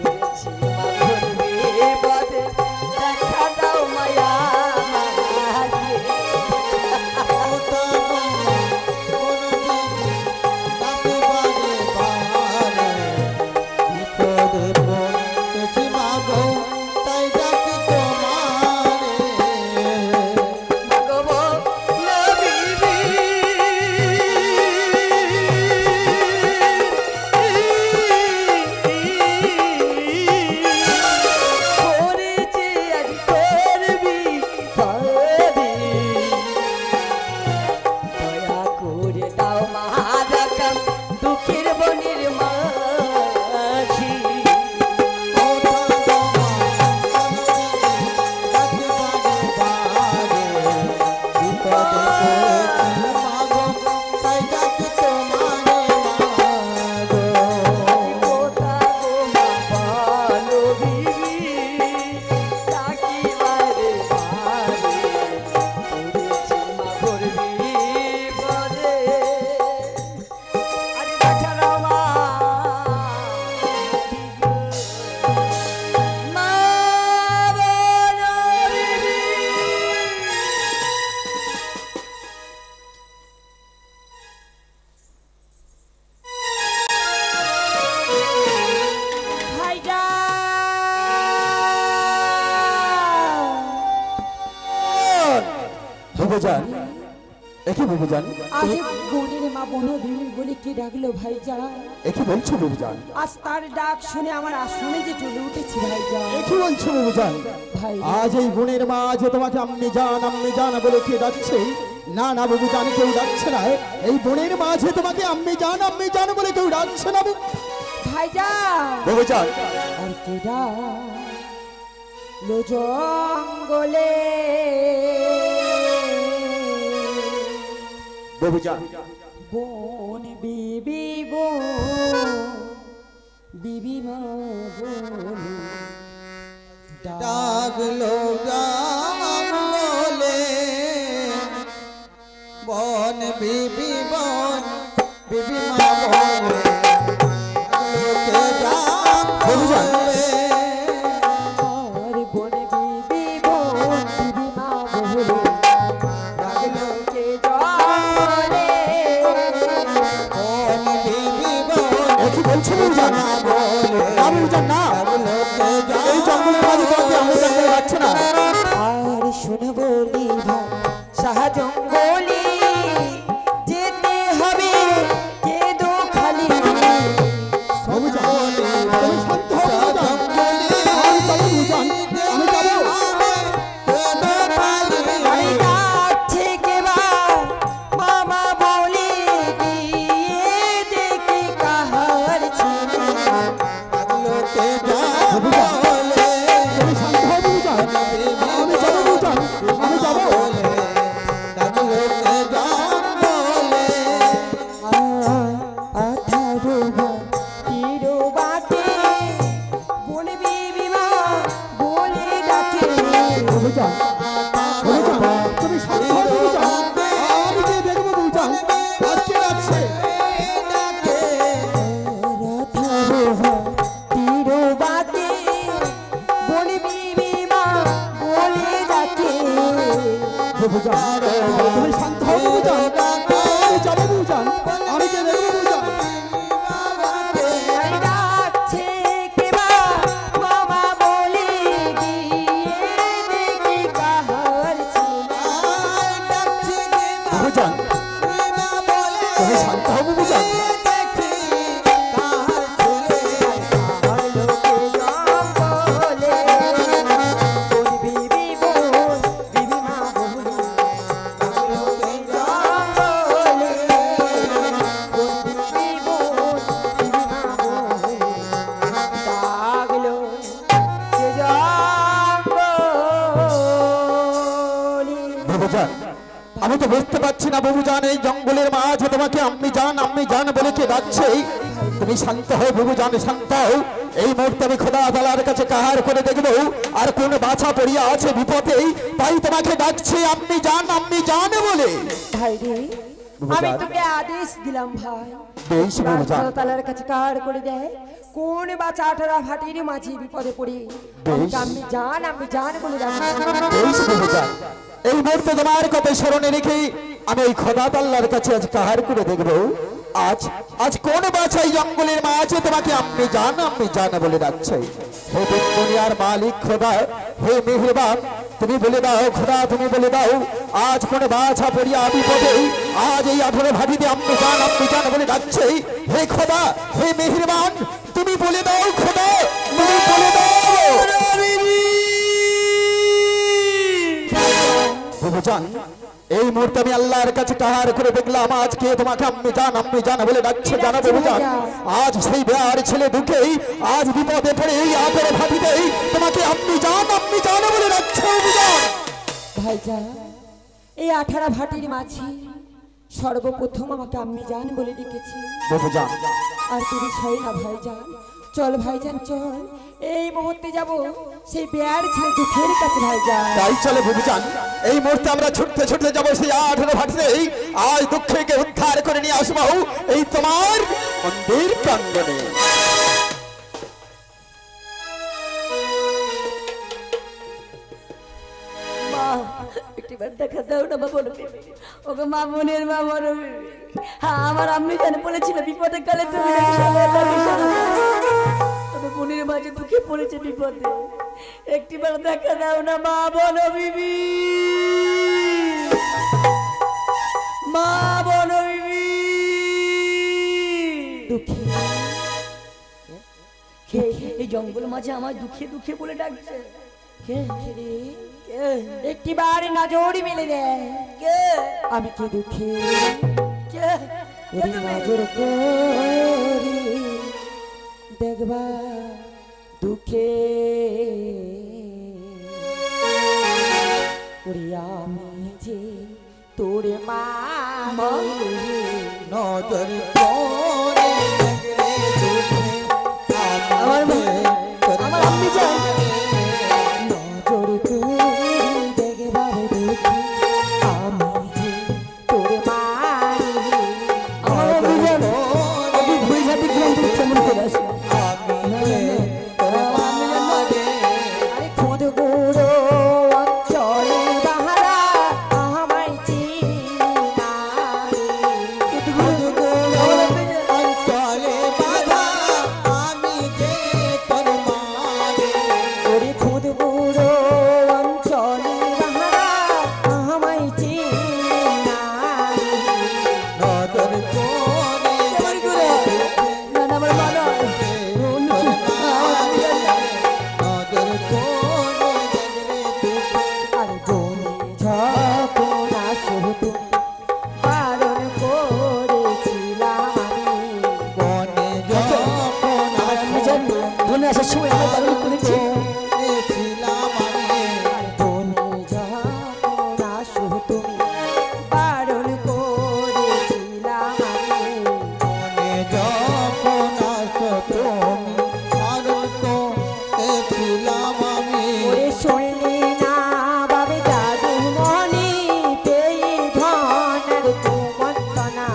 পড়েছি মাঘর বিপদে, দেখা দাও মায়া মাঝে। কথা গো মা বন বিবি, ডাকি বারে বারে, বিপদে পড়েছি মাগো, বাবুজান একই বাবুজান আজ বোনের মা বনো বিবি বলে কি ডাকলো ভাইজান? একই বলছো বাবুজান আজ তার ডাক শুনে আমার আসনে যে চলে উঠেছি ভাইজান। একই বলছো বাবুজান ভাই আজ এই বোনের মা যে তোমাকে আম্মি জান বলে কে ডাকছে? না না বাবুজান কেউ ডাকছে না। এই বোনের মা যে তোমাকে আম্মি জান বলে কেউ ডাকছে না ভাইজান। বাবুজান আর কে ডাকলো জঙ্গলে? বাবুজান বোন বিবি বিবি মা বলে ডাকলো জঙ্গলে বন বিবি মা বলে লোকে ডাকলে আর বোন বিবি মা বলে ডাকলো কে জঙ্গলে? বন বিবি একই বলছো বাবুজান না বাবুজান না এই জঙ্গলের মাঝে তোমাকে আম্মি জান বলে ডাকছে না। আর শোনো বলি ভাই সাহা জঙ্গলি যেতে হবে কে দো খালি বাবুজান তুমি শান্ত হও বাবুজান। আমি যাবো বাবুজান, আমি যাবো। আমি যাচ্ছি কেবার মামা বলি গিয়ে দেখি কাহার ছেলে তুমি শান্ত হও বাবুজান, আমি যাবো বাবুজান, আমি যাবো। আঠারো তিরো বাটে বোন বিবি মা বলে ডাকে বাবুজান বাবুজান তুমি শান্ত হও বাবুজান, আমি যে দেখবো বাবুজান আজকে ডাকছে। তিরো বাটে বোন বিবি মা বলে ডাকে বাবুজান তুমি শান্ত হও বাবুজান, আমি যাবো বাবুজান, আমি যে দেখবো বাবুজান। আমি ডাকছে কেবার মামা বলে গিয়ে দেখি কাহার ছেলে বাবুজান তুমি শান্ত হও বাবুজান। বাবুজান আমি তো বুঝতে পারছি না বাবুজান এই জঙ্গলের মাঝে তোমাকে আম্মি জান বলে কে ডাকছে। তুমি শান্ত হও বাবুজান, শান্ত হও। এই মুহূর্তে আমি খোদা তাআলার কাছে কাহার করে দেখবো আর কোন বাছা পড়িয়া আছে বিপদে, তাই তোমাকে ডাকছে আম্মি জান বলে। ভাই রে আমি তোকে আদেশ দিলাম ভাই বেশ বাবুজান, খোদা তাআলার কাছে কাহার করে দেয় কোন বাচ্চা 18 ভাটির মাঝি বিপদে পড়ে বেশ। আমি জান বলে ডাকছি। বেশ বাবুজান এই মুহূর্তে তোমার কথা স্মরণে রেখে আমি এই খোদা তাআলার কাছে আজ কাহার করে দেখবো আজ কোন বাছাই জঙ্গলের মাঝে তোমাকে আম্মি জান বলে ডাকছে। হে দুনিয়ার মালিক খোদা, হে মেহেরবান, তুমি বলে দাও খোদা, তুমি বলে দাও আজ কোন বাছা পড়িয়া বিপদে আজ এই 18 ভাটিতে আম্মি জান বলে ডাকছে। হে খোদা, হে মেহেরবান, তুমি বলে দাও খোদা, তুমি বলে দাও। বাবুজান এই মুহূর্তে আমি আল্লাহর কাছে কাহার করে দেখলাম আজকে তোমাকে আম্মি জান বলে ডাকছে। জানো বাবুজান আজ সেই বেয়ার ছেলে ঢুকেই আজ বিপদে পড়ে এই 18 ভাটিতেই তোমাকে আম্মি জান বলে ডাকছে বাবুজান। ভাইজান এই 18 ভাটির মাঝি সর্বপ্রথম আমাকে আম্মি জান বলে ডেকেছি। বাবুজান আর তুমি ছয় না ভাইজান, চল ভাইজান চল, এই মুহূর্তে যাব সেই বেয়ার ছেলে দুঃখের কাছে ভাইজান। তাই চলে বাবুজান এই মুহূর্তে আমরা ছুটতে যাবো সেই 18 ভাটিতেই আজ দুঃখকে উদ্ধার করে নিয়ে আসবো এই তোমার মন্দির প্রাঙ্গণে। মা একটিবার দেখা দাও না বাবা ওকে মা বোনের মা বড় হ্যাঁ আমার আম্মি জানে বলেছিল বিপদে কালে তুমি নাকি সহায়তা করবে। তবে বোনের মাঝে দুঃখে পড়েছে বিপদে, একটিবার দেখা দাও না মা বলো বিবি। জঙ্গল মাঝে আমার দুঃখে দুঃখে বলে ডাকছে? কে রে, কে একটিবার নজর মেলে দেয় কে আমি কি দুঃখী কে ওরে নজর করি দেখবা দুঃখে ওরে আমি যে তোর মা নজর করে দেখলে দুঃখে আমার মা, আমার আম্মি যান। নজর করি দেখবা দুঃখে আমি যে তোর মা আমার আম্মি যান। আপনি ভুল ঝাঁটি কেমন করে আসে? আরে খোদ গুঁড়ো অঞ্চলে বাহারা আমায় চিনা অঞ্চলে বাধা আমি যে তোর মারে ওরে খোদ গুঁড়ো অঞ্চলে বাহারা আমায় চিনা নজর করে কেমন করে? না না আমার মা নয়। আমার আম্মি যান না। নজর করে দেখলে দুঃখে আরে বনে যখন আসো তুমি বারণ করেছিলাম আমি বনে যখন আমার আম্মি যান বনে আসার সময় আমার বারণ করেছে। ছিলাম আমি আর বনে যখন আসো তুমি বারণ করেছিলাম আমি বনে যখন আসো তুমি পারো তো ছিলাম আমি ওরে শুনলি না বাবে জাদু মনি পেয়ে ধনের কুমন্তনা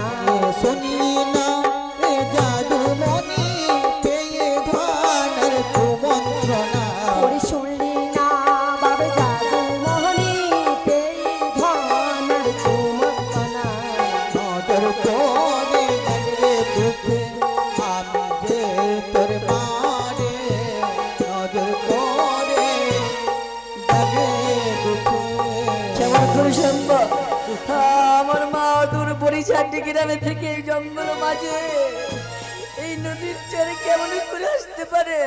শুনলি না এ জাদু মনি পেয়ে ধানের কুমন্ত্রণা ওরে শুনলি না বাবে জাদু মনি পেয়ে ধনের কুমন্তনা নজর করে দেখলে দুঃখে আমি যে তোর মারে নজর করে দেখলে দুঃখে কেমন করে সম্ভব? আমার মা দূর পরিচাটি গ্রামে থেকে এই জঙ্গল মাঝে এই নদীর চরে কেমন করে আসতে পারে?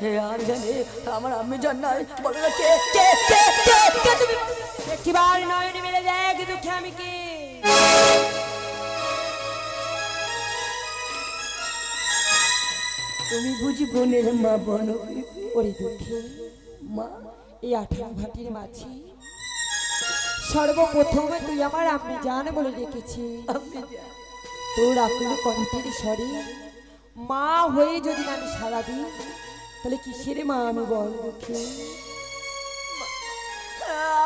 হে আমি জানি আমার আম্মি জান নাই। বলো না কে কে কে কে কে তুমি? একটিবার নয়নে মেলে দেখ দুঃখে আমি কি তুমি বুঝি বোনের মা বন ওরে দুঃখে মা? এই 18 ভাটির মাঝি সর্বপ্রথমে তুই আমার আম্মি জান বলে ডেকেছি আম্মি জান। তোর আকুল কণ্ঠের স্বরে মা হয়ে যদি না আমি সারা দিই তাহলে কিসের মা আমি বল দুঃখে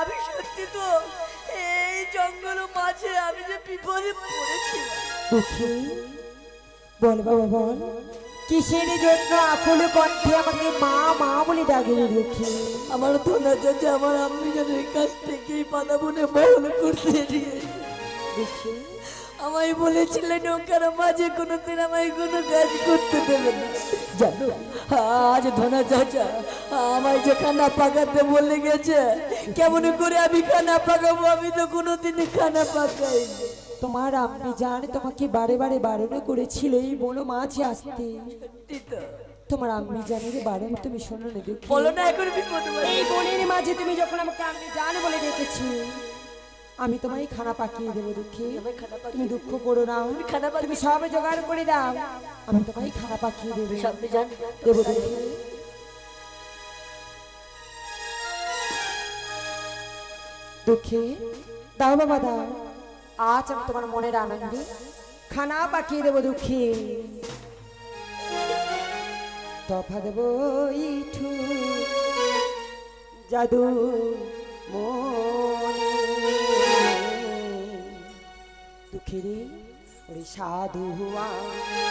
আমি সত্যি তো এই জঙ্গল মাঝে আমি যে বিপদে পড়েছি। দুঃখে বল বাবা বল কিসের জন্য আকুল কণ্ঠে আমাকে মা মা বলে ডাকলি দুঃখে আমার তো না চাচা আমার আম্মি জানের কাছ থেকেই পাতা বনে বহন করতে দিয়ে দুঃখে আমায় বলেছিলেন নৌকার মাঝে কোনোদিন আমায় কোনো কাজ করতে দেবে না। জানো আজ ধনা চাচা আমায় যে খানা পাকাতে বলে গেছে, কেমন করে আমি খানা পাকাবো? আমি তো কোনোদিন খানা পাকাইনি। তোমার আম্মি জান তোমাকে বারে বারে বারণ করেছিল এই বনো মাঝে আসতে সত্যি তো? তোমার আম্মি জানের বারণ তুমি শোনো না দুঃখে বলো না এখন বিপদ এই বনের মাঝে তুমি যখন আমাকে আম্মি জান বলে ডেকেছি আমি তোমায় খানা পাকিয়ে দেবো দুঃখে তুমি দুঃখ করো না তুমি সব জোগাড় করে দাও আমি তোমায় খানা পাকিয়ে দেবো সামনে যান দেবো দুঃখে দুঃখে দাও বাবা দাও আজ আমি তোমার মনের আনন্দে খানা পাকিয়ে দেবো দুঃখে তফা দেবো ইঠু জাদু মনে দুঃখেরে ওরে সাধু হওয়া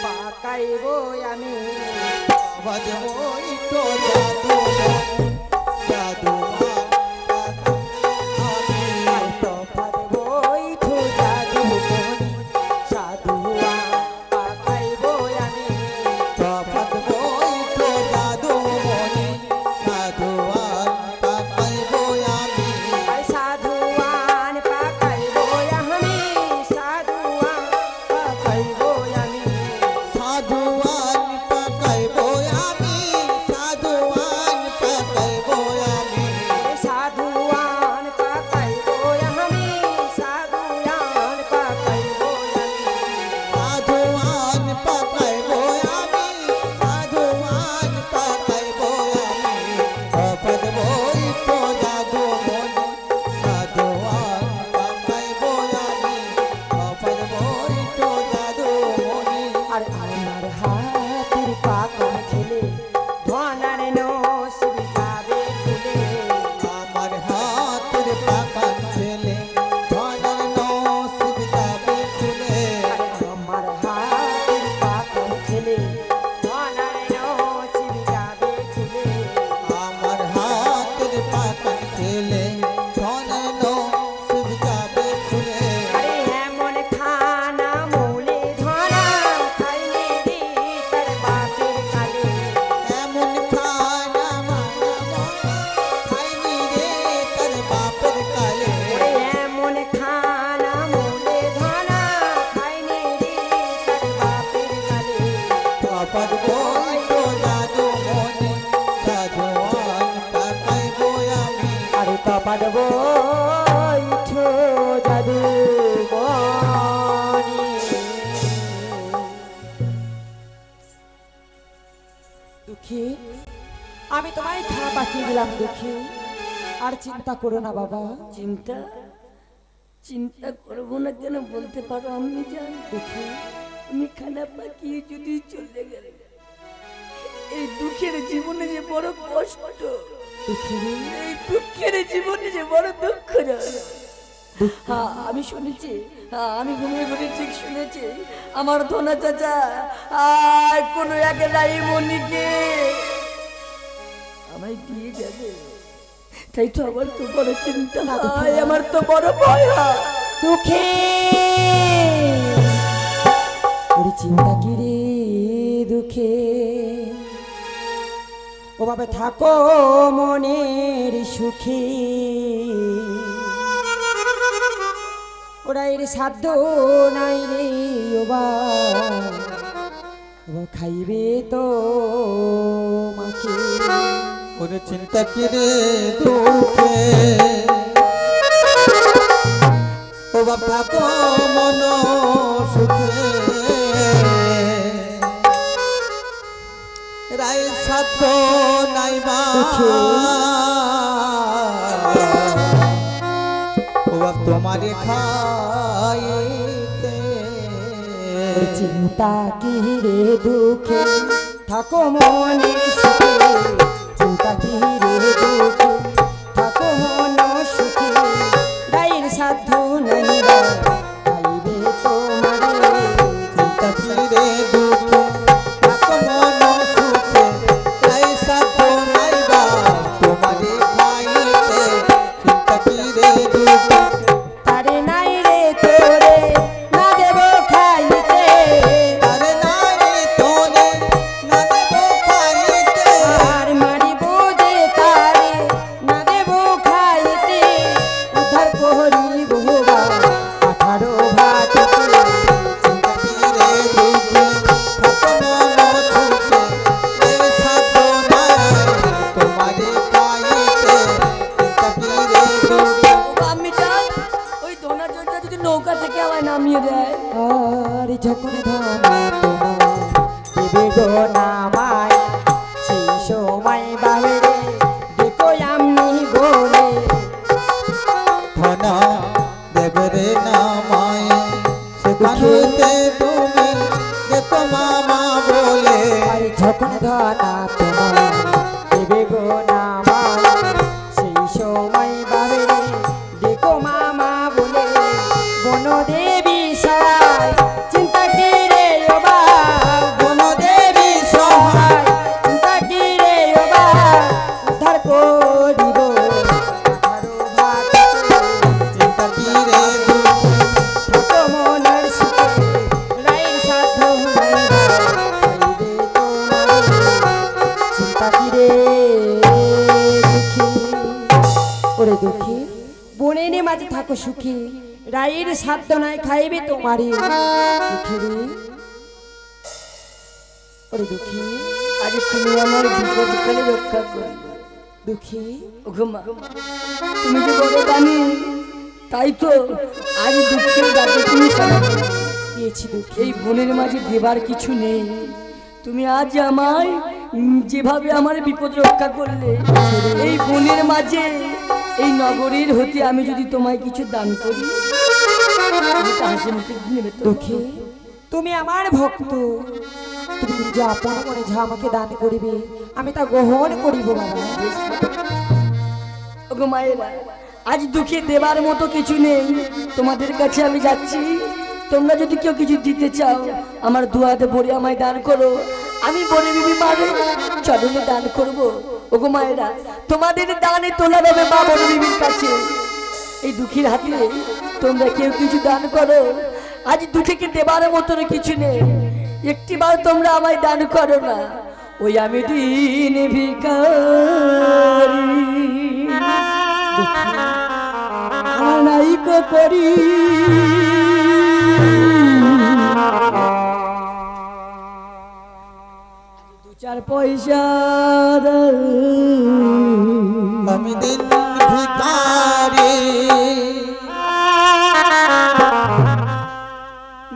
পাকাইব আমি বাজবই তো জাদু জাদু আমি তফা দেবো ইঠু জাদু মনে সাধু হওয়া পাকাইব আমি তফাৎ বই তো জাদু মনি সাধুয়ান পাকাইব আমি আর সাধুয়ান পাকাইব আমি সাধুয়ান পাকাইব আমি সাধুয়ান পাকাইব আমি সাধু গেলাম দেখি, আর চিন্তা করো না বাবা। চিন্তা চিন্তা করবো না কেন বলতে পারো? আমি জানি দেখি আমি খানা পাকিয়ে যদি চলে গেলে এই দুঃখের জীবনে যে বড় কষ্ট, দেখি এই দুঃখের জীবনে যে বড় দুঃখ যায়। হ্যাঁ আমি শুনেছি, হ্যাঁ আমি ঘুমিয়ে ঘুমিয়ে ঠিক শুনেছি আমার ধনা চাচা আর কোনো এক রাইমণিকে আমায় দিয়ে যাবে। তাই তো আমার তো বড় চিন্তা হয়, আমার তো বড় ভয় হয়। দুঃখে ওরে চিন্তা কি রে দুঃখে, ও বাবা থাকো মনের সুখে, ওরা এর সাধ্য নাই রে ও বাবা খাইবে তো মাকে। ওরে চিন্তা কি রে দুঃখে, ও বাবা থাকো মন সুখে, রায় সাধ্য নাইবা ও বাবা তোমারে খাইতে। চিন্তা কি রে দুঃখে থাকো মনে সুখে, চিন্তা কি রে দুঃখে থাকো মন সুখে, রায়ের সাধ্য নাই বা খাইবে তোমারে। চিন্তা কি রে দুঃখে থাকো মন সুখে, রায় সাধ্য নাইবা তোমারে খাইতে। চিন্তা কি রে দুঃখে তারে নাই রে তোরে না দেব খাইতে, আরে নারী তোরে না দেব খাইতে। আর মারিব যে তারে না দেব খাইতে, উদ্ধার করিব বা 18 ভাতে। চিন্তা কি রে দুঃখে থাকো মন সুখে, রায় সাধ্য নাই তোমারে খাইতে। চিন্তা কি রে দুঃখে আমি চাই ওই ধনা চাচা যদি নৌকা থেকে আমায় নামিয়ে দেয়। আর যখন ধনা তোমার দেবে গো নামায়, সেই সময় বাহিরে দেখো আমি বলে, ধনা দেবরে নামায় সেখানেতে তুমি দেখো মামা বলে। আর যখন ধনা তোমার দেবে গো নামায়, সেই সময় বাহিরে দেখো মামা বলে, বনদেবী সহায় চিন্তা কি রে ও বা, বনদেবী সহায় চিন্তা কি রে ও বা, উদ্ধার করিব 18 ভাতে। চিন্তা কি রে দুঃখে থাকো মনের সুখে, রায়ের সাধ্য নাই বা খাইবে তোমারে। চিন্তা কি রে দুঃখী, ওরে দুঃখী বনের মাঝে থাকো সুখী, রায়ের সাধ্য নাই খাইবে তোমারে। দুঃখী রে ওরে দুঃখী, আজ তুমি আমার বিপদ কালে রক্ষা করো। দুঃখী ওগো মা, তুমি যে বড় দানি, তাই তো আজ দুঃখের ডাকে তুমি সাড়া দিলে। দিয়েছি দুঃখী, এই বনের মাঝে দেবার কিছু নেই। তুমি আজ আমায় যেভাবে আমার বিপদ রক্ষা করলে, এই বনের মাঝে এই নগরীর হতে আমি যদি তোমায় কিছু দান করি, তুমি তা হাসি মুখে নেবে তো? দুঃখী তুমি আমার ভক্ত, তুমি যে আপন মনে যা আমাকে দান করিবে আমি তা গ্রহণ করিব বাবা। ওগো মায়েরা, আজ দুঃখে দেবার মতো কিছু নেই, তোমাদের কাছে আমি যাচ্ছি। তোমরা যদি কেউ কিছু দিতে চাও আমার দুয়াতে ভরে আমায় দান করো, আমি বনে বিবি মারে চরণে দান করব। ওগো মায়েরা, তোমাদের দানে তোলা দেবে মা বনে বিবির কাছে। এই দুঃখীর হাতে তোমরা কেউ কিছু দান করো, আজ দুঃখীকে দেবার মতো কিছু নেই। একটিবার তোমরা আমায় দান করো না, ওই আমি দিন ভিখারি আনাইকো করি। দু চার পয়সা আমি দিন ভিখারি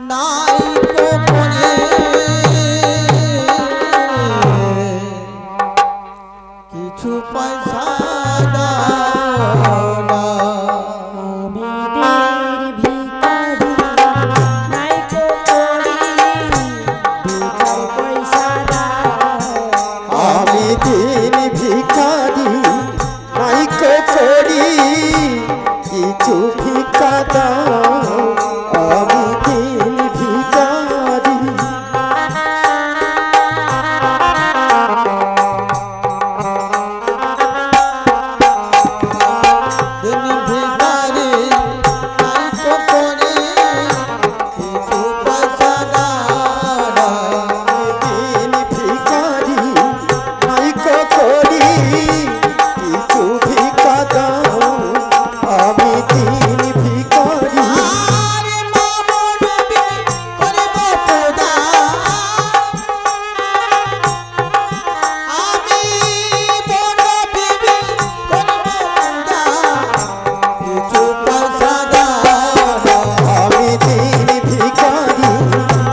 নাই তো মনে কিছু পয়সা ভিক্ষা দাও আমি দিন ভিখারি দিন ভিখারি নাই তো করে কিছু পয়সা দাও দিন ভিখারি নাই করি কিছু ভিক্ষা দাও আমি দিন ভিখারি আরে মামন করব পূজা আমি বড় বিবি করব পূজা কিছু পয়সা দাও আমি দিন ভিখারি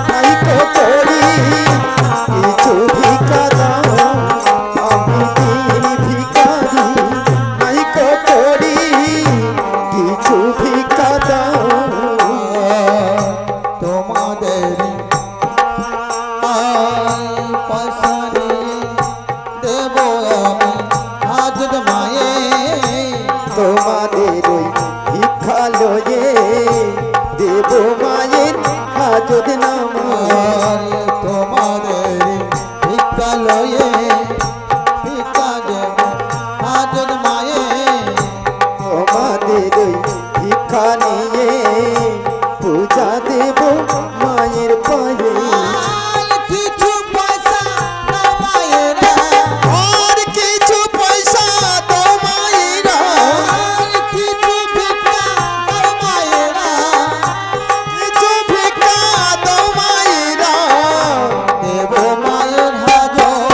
নাই করি কিছু ভিক্ষা দাও আমি দিন ভিখারি নাই করি কিছু ভিক্ষা দাও তোমাদের পয়সা নিয়ে দেব আমি হাজত মায়ে তোমাদের ওই ভিক্ষা লয়ে দেব মায়ের হাজত নামার তোমাদের ভিক্ষা লয়ে ভিক্ষা দেব হাজত মায়ে তোমাদের ওই ভিক্ষা নিয়ে পূজা দেব মায়ের পায়ে আর কিছু পয়সা দাও মায়েরা আর কিছু পয়সা দাও মায়েরা আর কিছু ভিক্ষা দাও মায়েরা কিছু ভিক্ষা দাও মায়েরা দেব মায়ের হাজত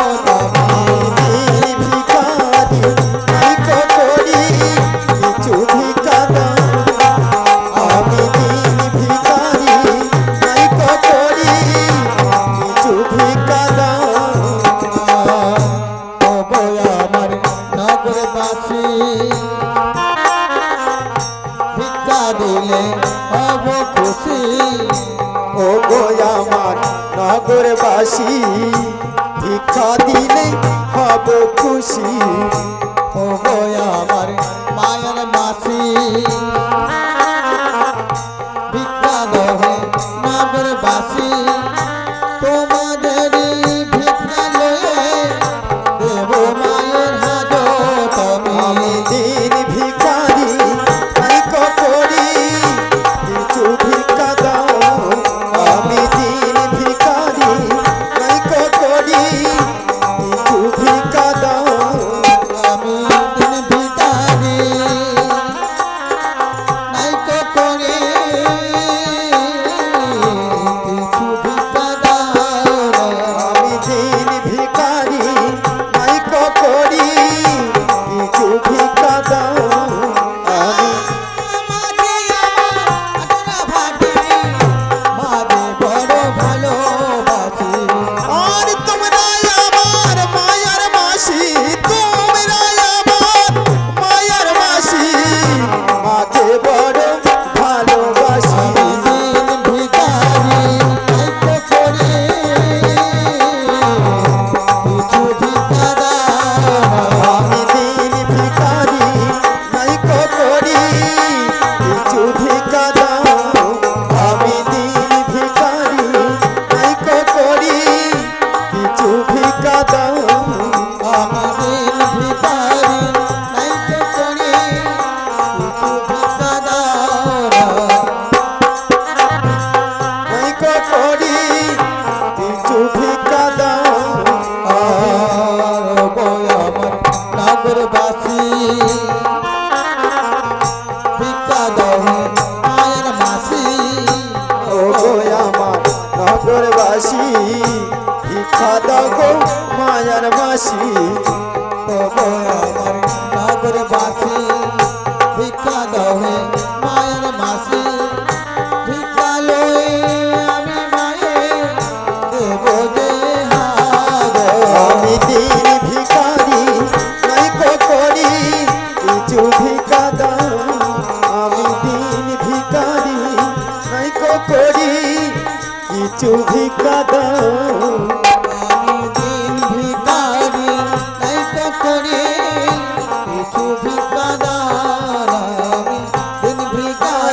এই ভিখারি নাই করি কিছু ভিক্ষা দাও আমি দিন ভিখারি নাই করি কিছু ভিক্ষা দাও আমার নগরবাসী ভিক্ষা দিলে হব খুশি ও গো আমার নগরবাসী ভিক্ষা দিলে হব খুশি ও গো আমার মায়ের মাসি ভিক্ষা দেবে নগরবাসী তোমাদের ভিক্ষা লয়ে দেব মায়ের হাজত আমি দিন ভিখারি নাই করি কিছু ভিক্ষা দাও আমি দিন ভিখারি নাই করি কিছু ভিক্ষা দাও আমি দিন ভিখারি নাই তো করে কিছু ভিক্ষা দাও আমি দিন ভিখারি নাই করি কিছু ভিক্ষা দাও আমি আর তোমরা আমার মায়ার মাসি তোমরা আমার মায়ার মাসি মাকে বড় ভালোবাসি আমি দিন ভিখারি নাই করি কিছু ভিক্ষা দাও আমি দিন ভিখারি নাই করি কিছু ভিক্ষা দাও নাই করি কিছু ভিক্ষা দাও নগরবাসী ভিক্ষা দাও মায়ের মাসি ও গো আমার নগরবাসী ভিক্ষা দাও গো মায়ার মাসি আমার নগরবাসী ভিক্ষা দাও হে মায়ের মাসি ভিক্ষা লয়ে আমি মায়ে দেব যে আমি দিন ভিখারি নাই করি কিছু ভিক্ষা দাও আমি দিন ভিখারি নাই করি কিছু ভিক্ষা দাও আমি দিন ভিখারি নাই তো করে কিছু ভিক্ষা দাও আমি দিন ভিখারি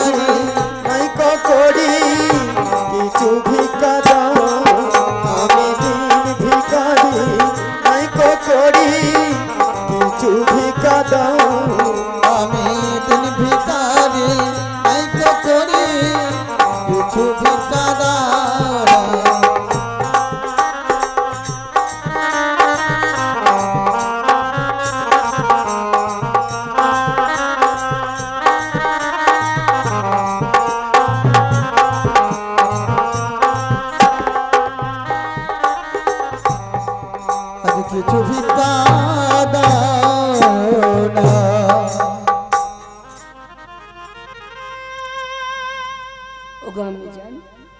ওগো আমি জান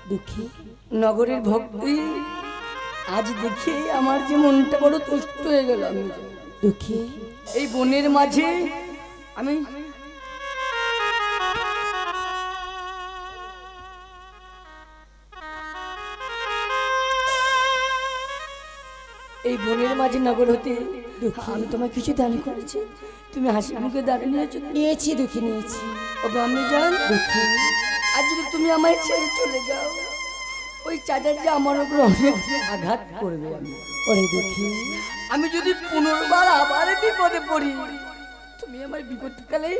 দুঃখী নগরের ভক্তি আজ দেখে আমার যে মনটা বড় তুষ্ট হয়ে গেল। আমি জানি দুঃখী এই বনের মাঝে আমি এই বনের মাঝে নগর হতে আমি তোমার কিছু দান করেছি, তুমি হাসি মুখে দাঁড়িয়ে নিয়েছো। নিয়েছি দুঃখী নিয়েছি। ওগো আমি জান দুঃখী আজ যদি তুমি আমায় ছেড়ে চলে যাও, ওই চাচার যে আমার উপর অনেক আঘাত করবে। ওরে দুঃখী আমি যদি পুনর্বার আবার বিপদে পড়ি, তুমি আমার বিপদকালে